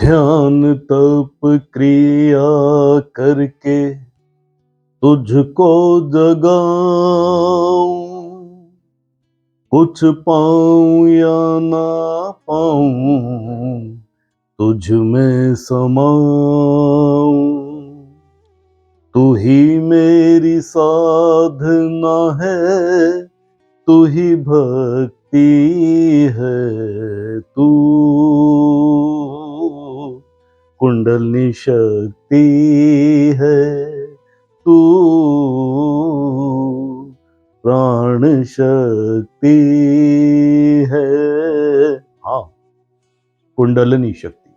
ध्यान तप क्रिया करके तुझको जगाऊं, कुछ पाऊं या ना पाऊं, तुझ में समाऊं। तू ही मेरी साधना है, तू ही भक्ति है, तू कुंडलिनी शक्ति है, तू प्राण शक्ति है। हाँ, कुंडलिनी शक्ति।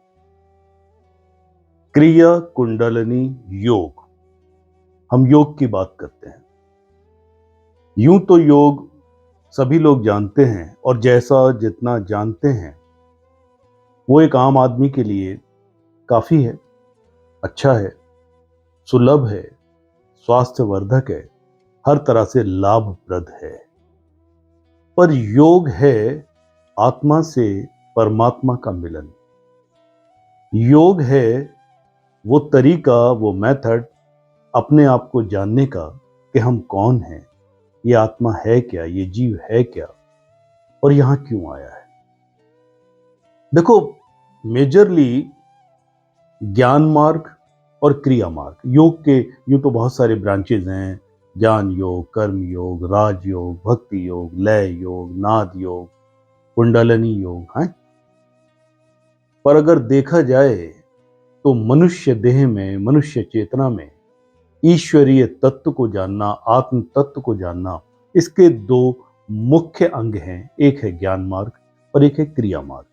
क्रिया कुंडलिनी योग। हम योग की बात करते हैं। यूं तो योग सभी लोग जानते हैं, और जैसा जितना जानते हैं वो एक आम आदमी के लिए काफी है, अच्छा है, सुलभ है, स्वास्थ्यवर्धक है, हर तरह से लाभप्रद है। पर योग है आत्मा से परमात्मा का मिलन। योग है वो तरीका, वो मेथड अपने आप को जानने का कि हम कौन हैं, ये आत्मा है क्या, ये जीव है क्या, और यहां क्यों आया है। देखो, मेजरली ज्ञान मार्ग और क्रिया मार्ग, योग के यूं तो बहुत सारे ब्रांचेज हैं। ज्ञान योग, कर्म योग, राज योग, भक्ति योग, लय योग, नाद योग, कुंडलिनी योग है। पर अगर देखा जाए तो मनुष्य देह में, मनुष्य चेतना में ईश्वरीय तत्व को जानना, आत्म तत्व को जानना, इसके दो मुख्य अंग हैं। एक है ज्ञान मार्ग और एक है क्रिया मार्ग।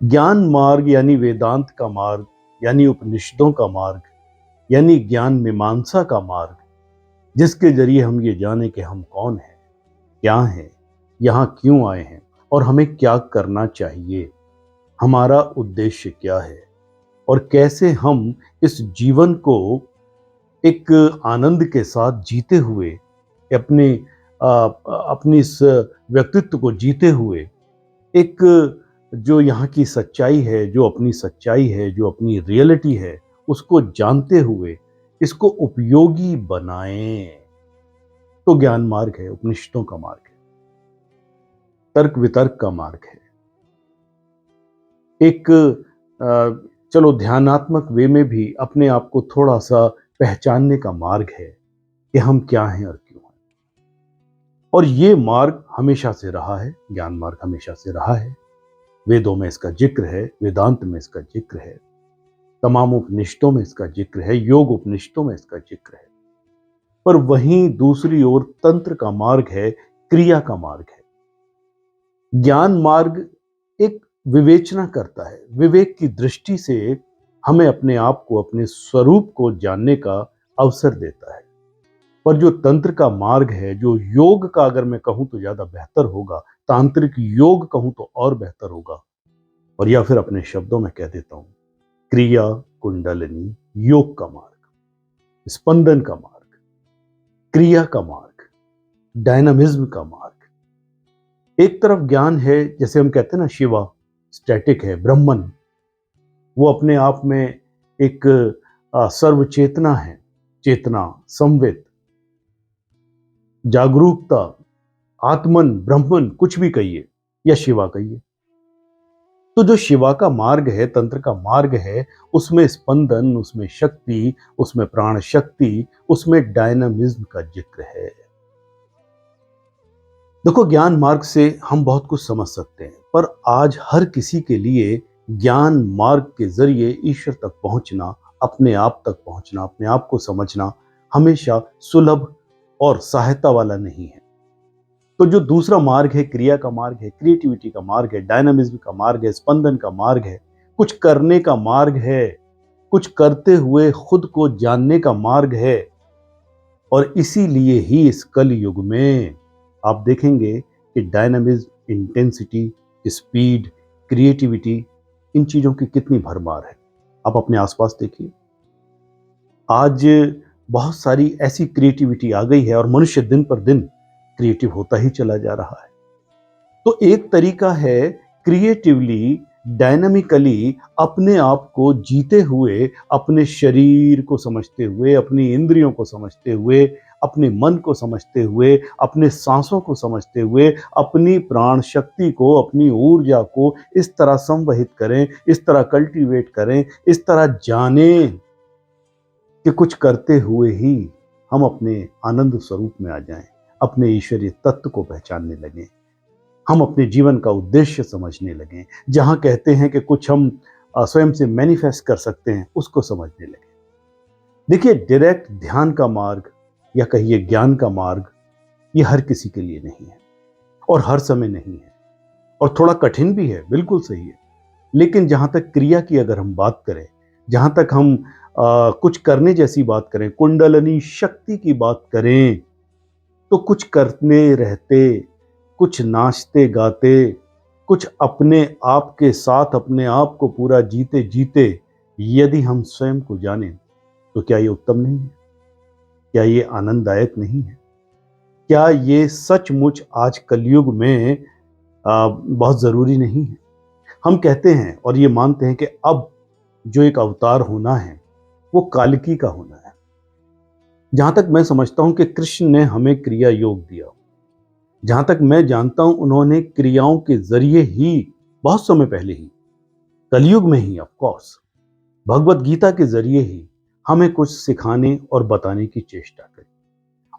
ज्ञान मार्ग यानी वेदांत का मार्ग, यानी उपनिषदों का मार्ग, यानी ज्ञान मीमांसा का मार्ग, जिसके जरिए हम ये जाने कि हम कौन हैं, क्या हैं, यहां क्यों आए हैं और हमें क्या करना चाहिए, हमारा उद्देश्य क्या है, और कैसे हम इस जीवन को एक आनंद के साथ जीते हुए, अपनी इस व्यक्तित्व को जीते हुए, एक जो यहाँ की सच्चाई है, जो अपनी सच्चाई है, जो अपनी रियलिटी है, उसको जानते हुए इसको उपयोगी बनाएं। तो ज्ञान मार्ग है, उपनिषदों का मार्ग है, तर्क वितर्क का मार्ग है, एक चलो ध्यानात्मक वे में भी अपने आप को थोड़ा सा पहचानने का मार्ग है कि हम क्या हैं और क्यों हैं। और ये मार्ग हमेशा से रहा है, ज्ञान मार्ग हमेशा से रहा है। वेदों में इसका जिक्र है, वेदांत में इसका जिक्र है, तमाम उपनिषदों में इसका जिक्र है, योग उपनिषदों में इसका जिक्र है। पर वहीं दूसरी ओर तंत्र का मार्ग है, क्रिया का मार्ग है। ज्ञान मार्ग एक विवेचना करता है, विवेक की दृष्टि से हमें अपने आप को, अपने स्वरूप को जानने का अवसर देता है। पर जो तंत्र का मार्ग है, जो योग का अगर मैं कहूं तो ज्यादा बेहतर होगा, तांत्रिक योग कहूं तो और बेहतर होगा, और या फिर अपने शब्दों में कह देता हूं, क्रिया कुंडलिनी योग का मार्ग, स्पंदन का मार्ग, क्रिया का मार्ग, डायनामिज्म का मार्ग। एक तरफ ज्ञान है, जैसे हम कहते हैं ना, शिवा स्टैटिक है, ब्रह्मन वो अपने आप में एक सर्व चेतना है, चेतना, संवित, जागरूकता, आत्मन, ब्रह्मन, कुछ भी कहिए या शिवा कहिए। तो जो शिवा का मार्ग है, तंत्र का मार्ग है, उसमें स्पंदन, उसमें शक्ति, उसमें प्राण शक्ति, उसमें डायनामिज्म का जिक्र है। देखो, ज्ञान मार्ग से हम बहुत कुछ समझ सकते हैं, पर आज हर किसी के लिए ज्ञान मार्ग के जरिए ईश्वर तक पहुंचना, अपने आप तक पहुंचना, अपने आप को समझना हमेशा सुलभ और सहायता वाला नहीं है। तो जो दूसरा मार्ग है, क्रिया का मार्ग है, क्रिएटिविटी का मार्ग है, डायनामिज्म का मार्ग है, स्पंदन का मार्ग है, कुछ करने का मार्ग है, कुछ करते हुए खुद को जानने का मार्ग है। और इसीलिए ही इस कल युग में आप देखेंगे कि डायनामिज्म, इंटेंसिटी, स्पीड, क्रिएटिविटी, इन चीजों की कितनी भरमार है। आप अपने आसपास देखिए, आज बहुत सारी ऐसी क्रिएटिविटी आ गई है और मनुष्य दिन पर दिन क्रिएटिव होता ही चला जा रहा है। तो एक तरीका है क्रिएटिवली डायनामिकली अपने आप को जीते हुए, अपने शरीर को समझते हुए, अपनी इंद्रियों को समझते हुए, अपने मन को समझते हुए, अपने सांसों को समझते हुए, अपनी प्राण शक्ति को, अपनी ऊर्जा को इस तरह संवहित करें, इस तरह कल्टीवेट करें, इस तरह जानें कि कुछ करते हुए ही हम अपने आनंद स्वरूप में आ जाएं, अपने ईश्वरीय तत्व को पहचानने लगें, हम अपने जीवन का उद्देश्य समझने लगें। जहां कहते हैं कि कुछ हम स्वयं से मैनिफेस्ट कर सकते हैं, उसको समझने लगें। देखिए, डायरेक्ट ध्यान का मार्ग या कहिए ज्ञान का मार्ग, ये हर किसी के लिए नहीं है और हर समय नहीं है, और थोड़ा कठिन भी है, बिल्कुल सही है। लेकिन जहां तक क्रिया की अगर हम बात करें, जहां तक हम कुछ करने जैसी बात करें, कुंडलनी शक्ति की बात करें, तो कुछ करने रहते, कुछ नाचते गाते, कुछ अपने आप के साथ अपने आप को पूरा जीते जीते यदि हम स्वयं को जानें, तो क्या ये उत्तम नहीं है? क्या ये आनंददायक नहीं है? क्या ये सचमुच आज कलयुग में बहुत जरूरी नहीं है? हम कहते हैं और ये मानते हैं कि अब जो एक अवतार होना है वो कालिकी का होना है। जहां तक मैं समझता हूं कि कृष्ण ने हमें क्रिया योग दिया, जहां तक मैं जानता हूं उन्होंने क्रियाओं के जरिए ही, बहुत समय पहले ही, कलयुग में ही ऑफ कोर्स, भगवत गीता के जरिए ही हमें कुछ सिखाने और बताने की चेष्टा करी।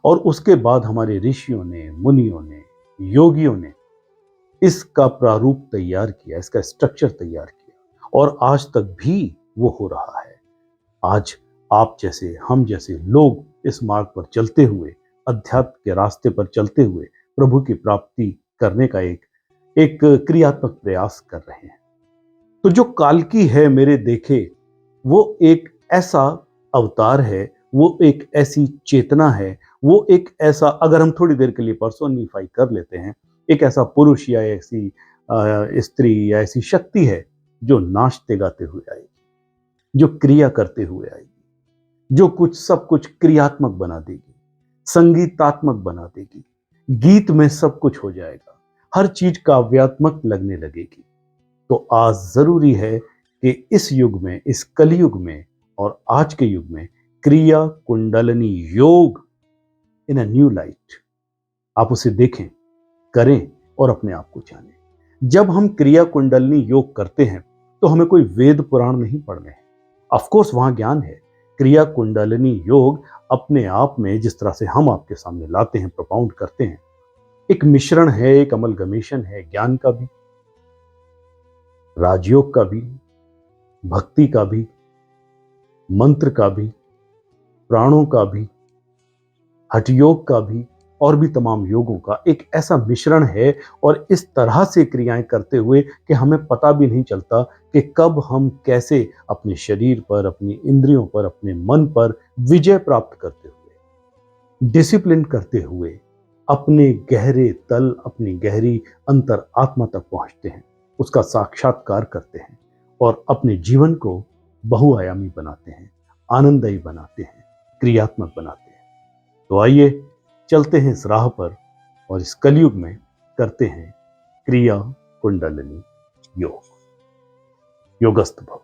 और उसके बाद हमारे ऋषियों ने, मुनियों ने, योगियों ने इसका प्रारूप तैयार किया, इसका स्ट्रक्चर तैयार किया, और आज तक भी वो हो रहा है। आज आप जैसे, हम जैसे लोग इस मार्ग पर चलते हुए, अध्यात्म के रास्ते पर चलते हुए प्रभु की प्राप्ति करने का एक क्रियात्मक प्रयास कर रहे हैं। तो जो कालकी है मेरे देखे, वो एक ऐसा अवतार है, वो एक ऐसी चेतना है, वो एक ऐसा, अगर हम थोड़ी देर के लिए पर्सोनिफाई कर लेते हैं, एक ऐसा पुरुष या ऐसी स्त्री या ऐसी शक्ति है जो नाचते गाते हुए आएगी, जो क्रिया करते हुए आएगी, जो कुछ सब कुछ क्रियात्मक बना देगी, संगीतात्मक बना देगी, गीत में सब कुछ हो जाएगा, हर चीज काव्यात्मक लगने लगेगी। तो आज जरूरी है कि इस युग में, इस कलयुग में और आज के युग में क्रिया कुंडलनी योग इन अ न्यू लाइट, आप उसे देखें, करें और अपने आप को जानें। जब हम क्रिया कुंडलनी योग करते हैं तो हमें कोई वेद पुराण नहीं पढ़ने हैं, ऑफ कोर्स वहां ज्ञान है। क्रिया कुंडलनी योग अपने आप में, जिस तरह से हम आपके सामने लाते हैं, प्रोपाउंड करते हैं, एक मिश्रण है, एक अमलगमेशन है, ज्ञान का भी, राजयोग का भी, भक्ति का भी, मंत्र का भी, प्राणों का भी, हठयोग का भी, और भी तमाम योगों का एक ऐसा मिश्रण है। और इस तरह से क्रियाएं करते हुए कि हमें पता भी नहीं चलता कि कब हम कैसे अपने शरीर पर, अपनी इंद्रियों पर, अपने मन पर विजय प्राप्त करते हुए, डिसिप्लिन करते हुए अपने गहरे तल, अपनी गहरी अंतर आत्मा तक पहुंचते हैं, उसका साक्षात्कार करते हैं और अपने जीवन को बहुआयामी बनाते हैं, आनंददायी बनाते हैं, क्रियात्मक बनाते हैं। तो आइए चलते हैं इस राह पर और इस कलयुग में करते हैं क्रिया कुंडलिनी योग। योगस्थ भव।